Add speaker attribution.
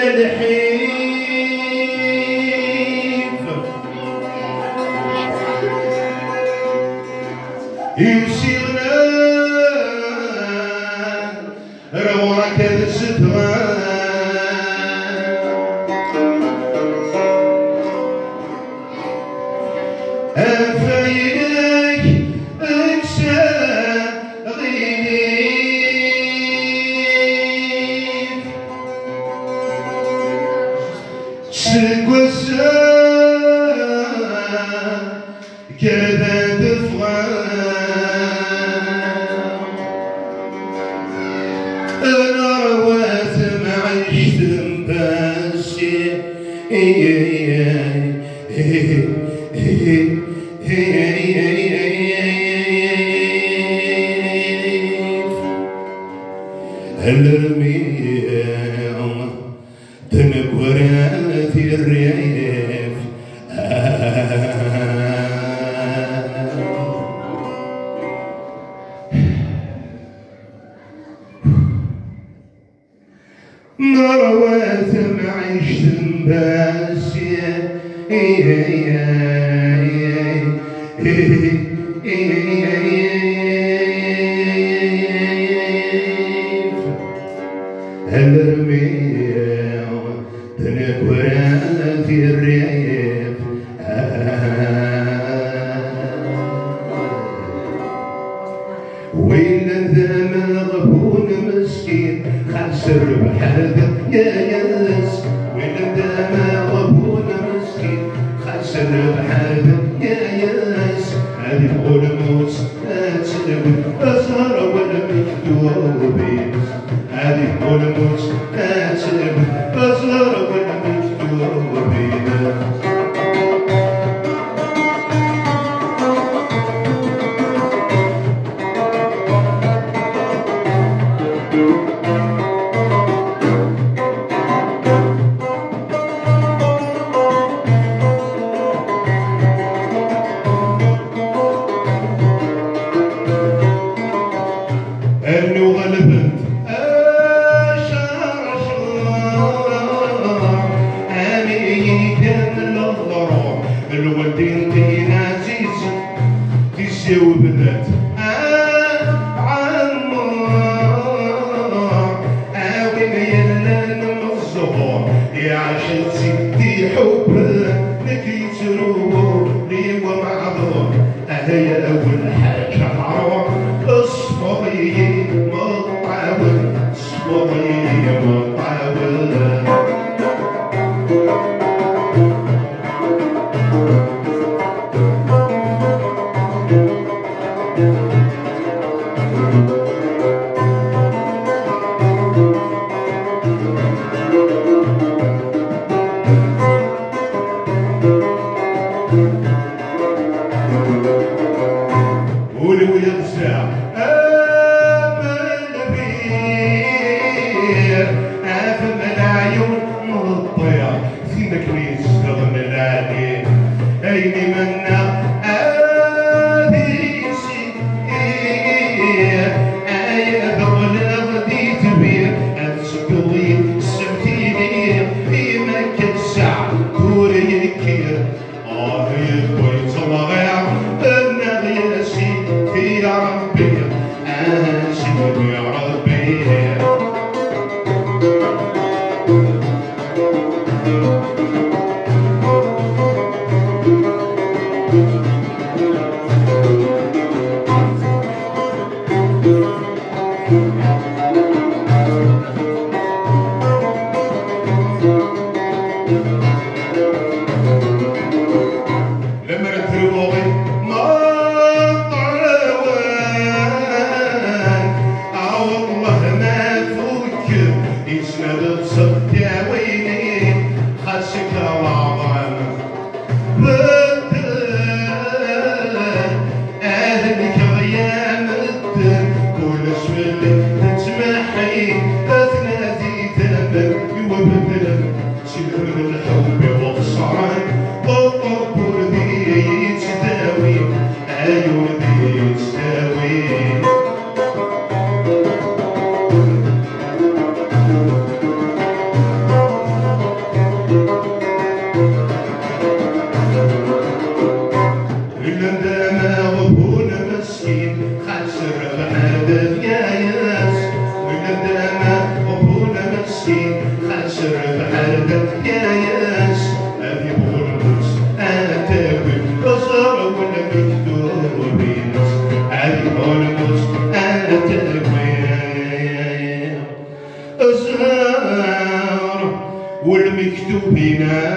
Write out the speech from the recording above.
Speaker 1: الحيف يمشينا روعك الزفران أفايلك أكسى غيف تسكوسا كذا دفغان أنا روات معيشت مباسي الرمية تنكورا في الريف نروات معيشت مباسية الرمية تنكورا في الريف وين ذا مغبون مسكين خسر بحالك يا ياس وين ذا مغبون مسكين خسر بحالك يا ياس هذه قول موت تسلم بصر ولا مكتوبين هذه قول موت تسلم بصر ولا مكتوبين انه غلبت اشار امي كان الضرور الولدين دين عزيز تساوي بنات عمار وين يلا الزهور يا عشان سيدي حبك نكي تروح لي ومعذور هي اول حاجه عروق اصفري مطاول اصفري مطاول ولو يغزى امل بيه أزهار والمكتوب هنا